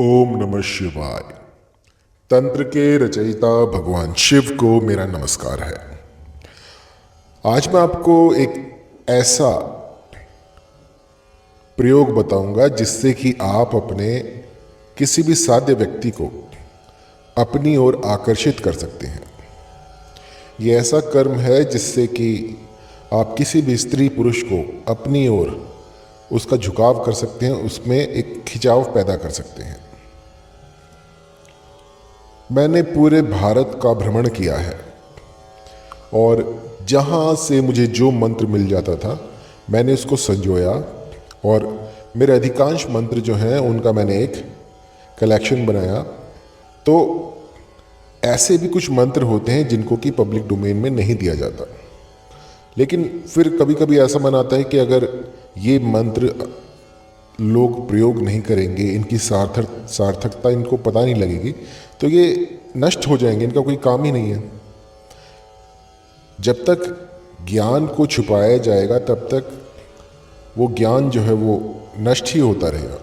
ओम नमः शिवाय। तंत्र के रचयिता भगवान शिव को मेरा नमस्कार है। आज मैं आपको एक ऐसा प्रयोग बताऊंगा जिससे कि आप अपने किसी भी साध्य व्यक्ति को अपनी ओर आकर्षित कर सकते हैं। यह ऐसा कर्म है जिससे कि आप किसी भी स्त्री पुरुष को अपनी ओर उसका झुकाव कर सकते हैं, उसमें एक खिंचाव पैदा कर सकते हैं। मैंने पूरे भारत का भ्रमण किया है और जहाँ से मुझे जो मंत्र मिल जाता था मैंने उसको संजोया और मेरे अधिकांश मंत्र जो हैं उनका मैंने एक कलेक्शन बनाया। तो ऐसे भी कुछ मंत्र होते हैं जिनको कि पब्लिक डोमेन में नहीं दिया जाता, लेकिन फिर कभी कभी ऐसा मन आता है कि अगर ये मंत्र लोग प्रयोग नहीं करेंगे, इनकी सार्थकता इनको पता नहीं लगेगी, तो ये नष्ट हो जाएंगे, इनका कोई काम ही नहीं है। जब तक ज्ञान को छुपाया जाएगा तब तक वो ज्ञान जो है वो नष्ट ही होता रहेगा।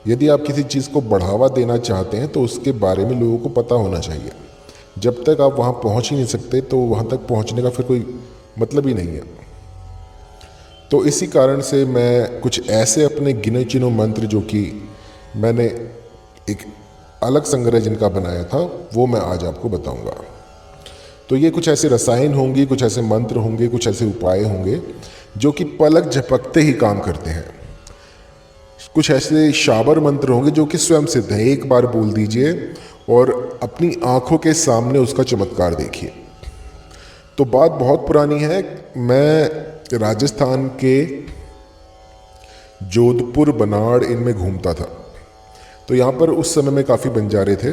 यदि आप किसी चीज़ को बढ़ावा देना चाहते हैं तो उसके बारे में लोगों को पता होना चाहिए। जब तक आप वहाँ पहुँच ही नहीं सकते तो वहाँ तक पहुँचने का फिर कोई मतलब ही नहीं है। तो इसी कारण से मैं कुछ ऐसे अपने गिने चुने मंत्र जो कि मैंने एक अलग संग्रह जिनका बनाया था वो मैं आज आपको बताऊंगा। तो ये कुछ ऐसे रसायन होंगे, कुछ ऐसे मंत्र होंगे, कुछ ऐसे उपाय होंगे जो कि पलक झपकते ही काम करते हैं। कुछ ऐसे शाबर मंत्र होंगे जो कि स्वयं सिद्ध हैं। एक बार बोल दीजिए और अपनी आंखों के सामने उसका चमत्कार देखिए। तो बात बहुत पुरानी है। मैं राजस्थान के जोधपुर, बनाड़ इनमें घूमता था। तो यहाँ पर उस समय में काफ़ी बंजारे थे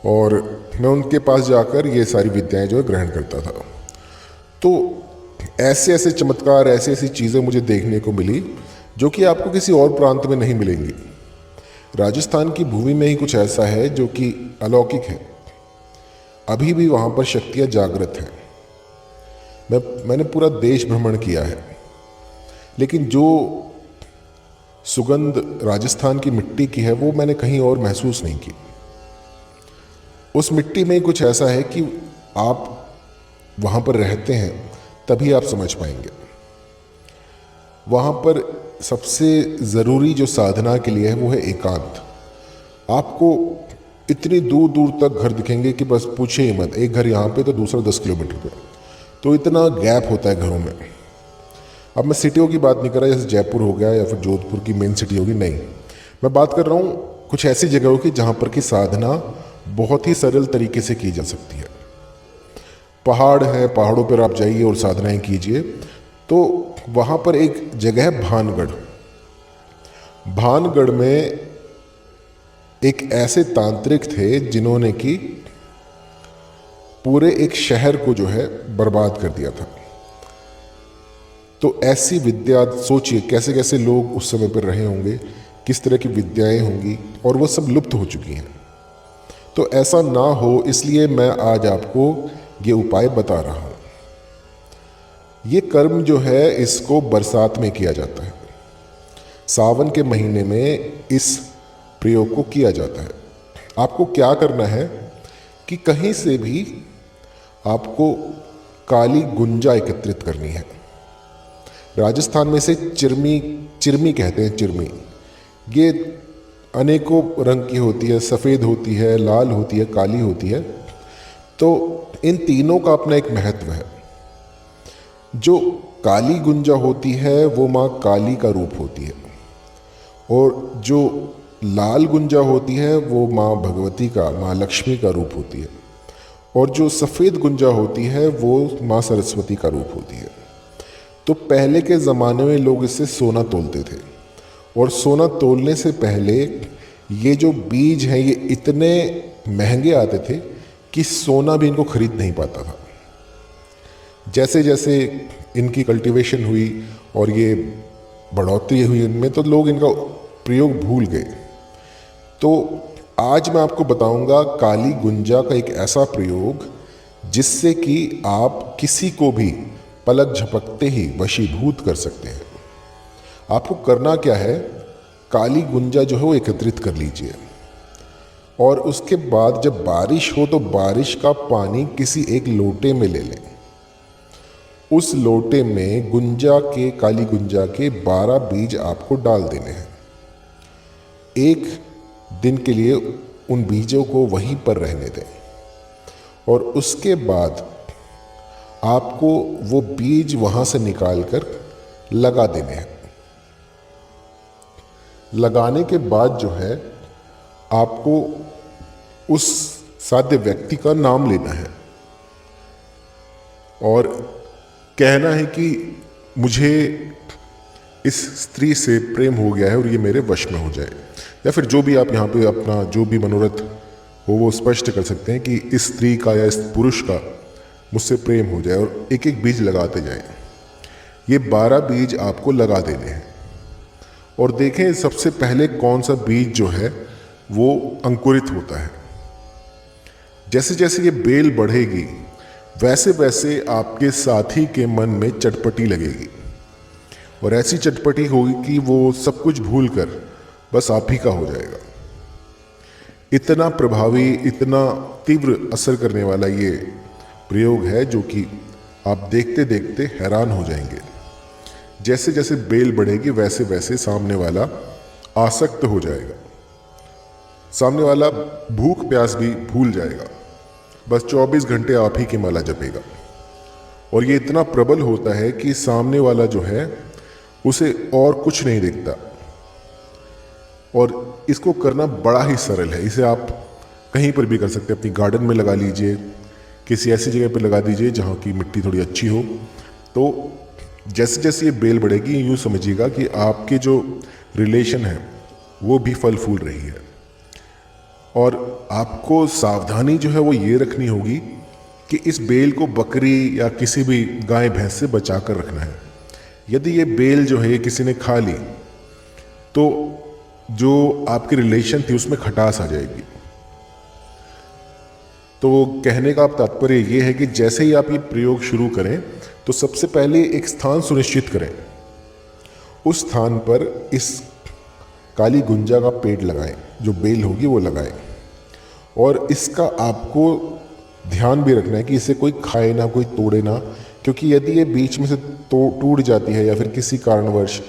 और मैं उनके पास जाकर ये सारी विद्याएं जो है ग्रहण करता था। तो ऐसे ऐसे चमत्कार, ऐसी ऐसी चीज़ें मुझे देखने को मिली जो कि आपको किसी और प्रांत में नहीं मिलेंगी। राजस्थान की भूमि में ही कुछ ऐसा है जो कि अलौकिक है। अभी भी वहाँ पर शक्तियाँ जागृत हैं। मैंने पूरा देश भ्रमण किया है, लेकिन जो सुगंध राजस्थान की मिट्टी की है वो मैंने कहीं और महसूस नहीं की। उस मिट्टी में कुछ ऐसा है कि आप वहाँ पर रहते हैं तभी आप समझ पाएंगे। वहाँ पर सबसे ज़रूरी जो साधना के लिए है वो है एकांत। आपको इतनी दूर दूर तक घर दिखेंगे कि बस पूछे ही मत। एक घर यहाँ पे तो दूसरा 10 किलोमीटर पे, तो इतना गैप होता है घरों में। अब मैं सिटियों की बात नहीं कर रहा जैसे जयपुर हो गया या फिर जोधपुर की मेन सिटी होगी, नहीं। मैं बात कर रहा हूँ कुछ ऐसी जगहों की जहाँ पर की साधना बहुत ही सरल तरीके से की जा सकती है। पहाड़ है, पहाड़ों पर आप जाइए और साधनाएं कीजिए। तो वहाँ पर एक जगह है भानगढ़। भानगढ़ में एक ऐसे तांत्रिक थे जिन्होंने कि पूरे एक शहर को जो है बर्बाद कर दिया था। तो ऐसी विद्या सोचिए कैसे कैसे लोग उस समय पर रहे होंगे, किस तरह की विद्याएं होंगी, और वो सब लुप्त हो चुकी हैं। तो ऐसा ना हो इसलिए मैं आज आपको ये उपाय बता रहा हूँ। ये कर्म जो है इसको बरसात में किया जाता है। सावन के महीने में इस प्रयोग को किया जाता है। आपको क्या करना है कि कहीं से भी आपको काली गुंजा एकत्रित करनी है। राजस्थान में से चिरमी कहते हैं। चिरमी ये अनेकों रंग की होती है, सफ़ेद होती है, लाल होती है, काली होती है। तो इन तीनों का अपना एक महत्व है। जो काली गुंजा होती है वो माँ काली का रूप होती है, और जो लाल गुंजा होती है वो माँ भगवती का, माँ लक्ष्मी का रूप होती है, और जो सफ़ेद गुंजा होती है वो माँ सरस्वती का रूप होती है। तो पहले के ज़माने में लोग इससे सोना तोलते थे, और सोना तोलने से पहले ये जो बीज हैं ये इतने महंगे आते थे कि सोना भी इनको खरीद नहीं पाता था। जैसे जैसे इनकी कल्टीवेशन हुई और ये बढ़ोतरी हुई इनमें, तो लोग इनका प्रयोग भूल गए। तो आज मैं आपको बताऊंगा काली गुंजा का एक ऐसा प्रयोग जिससे कि आप किसी को भी पलक झपकते ही वशीभूत कर सकते हैं। आपको करना क्या है, काली गुंजा जो है वो एकत्रित कर लीजिए। और उसके बाद जब बारिश हो तो बारिश का पानी किसी एक लोटे में ले लें। उस लोटे में काली गुंजा के 12 बीज आपको डाल देने हैं। एक दिन के लिए उन बीजों को वहीं पर रहने दें और उसके बाद आपको वो बीज वहाँ से निकालकर लगा देने हैं। लगाने के बाद जो है आपको उस साध्य व्यक्ति का नाम लेना है और कहना है कि मुझे इस स्त्री से प्रेम हो गया है और ये मेरे वश में हो जाए, या फिर जो भी आप यहाँ पे अपना जो भी मनोरथ हो वो स्पष्ट कर सकते हैं कि इस स्त्री का या इस पुरुष का मुझसे प्रेम हो जाए, और एक एक बीज लगाते जाएं। ये 12 बीज आपको लगा देने हैं और देखें सबसे पहले कौन सा बीज जो है वो अंकुरित होता है। जैसे जैसे ये बेल बढ़ेगी वैसे वैसे आपके साथी के मन में चटपटी लगेगी और ऐसी चटपटी होगी कि वो सब कुछ भूलकर बस आप ही का हो जाएगा। इतना प्रभावी, इतना तीव्र असर करने वाला ये प्रयोग है जो कि आप देखते देखते हैरान हो जाएंगे। जैसे जैसे बेल बढ़ेगी वैसे वैसे सामने वाला आसक्त हो जाएगा, सामने वाला भूख प्यास भी भूल जाएगा, बस 24 घंटे आप ही की माला जपेगा। और ये इतना प्रबल होता है कि सामने वाला जो है उसे और कुछ नहीं दिखता। और इसको करना बड़ा ही सरल है। इसे आप कहीं पर भी कर सकते हैं, अपनी गार्डन में लगा लीजिए, किसी ऐसी जगह पर लगा दीजिए जहाँ की मिट्टी थोड़ी अच्छी हो। तो जैसे जैसे ये बेल बढ़ेगी यूँ समझिएगा कि आपके जो रिलेशन है वो भी फल फूल रही है। और आपको सावधानी जो है वो ये रखनी होगी कि इस बेल को बकरी या किसी भी गाय भैंस से बचा कर रखना है। यदि ये बेल जो है ये किसी ने खा ली तो जो आपकी रिलेशन थी उसमें खटास आ जाएगी। तो कहने का तात्पर्य ये है कि जैसे ही आप ये प्रयोग शुरू करें तो सबसे पहले एक स्थान सुनिश्चित करें। उस स्थान पर इस काली गुंजा का पेड़ लगाएं, जो बेल होगी वो लगाएं। और इसका आपको ध्यान भी रखना है कि इसे कोई खाए ना, कोई तोड़े ना, क्योंकि यदि ये बीच में से टूट जाती है या फिर किसी कारणवश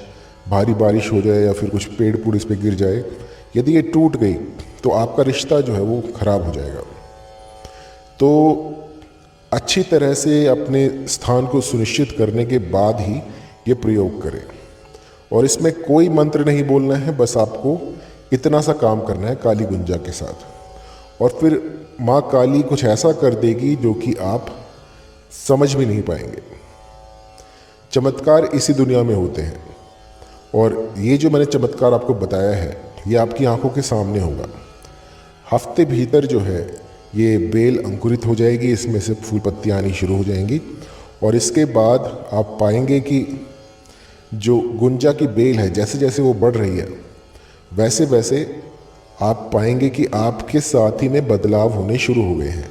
भारी बारिश हो जाए या फिर कुछ पेड़ पूड़ इस पर गिर जाए, यदि ये टूट गई तो आपका रिश्ता जो है वो खराब हो जाएगा। तो अच्छी तरह से अपने स्थान को सुनिश्चित करने के बाद ही ये प्रयोग करें। और इसमें कोई मंत्र नहीं बोलना है, बस आपको इतना सा काम करना है काली गुंजा के साथ। और फिर माँ काली कुछ ऐसा कर देगी जो कि आप समझ भी नहीं पाएंगे। चमत्कार इसी दुनिया में होते हैं और ये जो मैंने चमत्कार आपको बताया है ये आपकी आंखों के सामने होगा। हफ्ते भीतर जो है ये बेल अंकुरित हो जाएगी, इसमें से फूल पत्तियाँ आनी शुरू हो जाएंगी और इसके बाद आप पाएंगे कि जो गुंजा की बेल है जैसे जैसे वो बढ़ रही है वैसे वैसे आप पाएंगे कि आपके साथी में बदलाव होने शुरू हो गए हैं।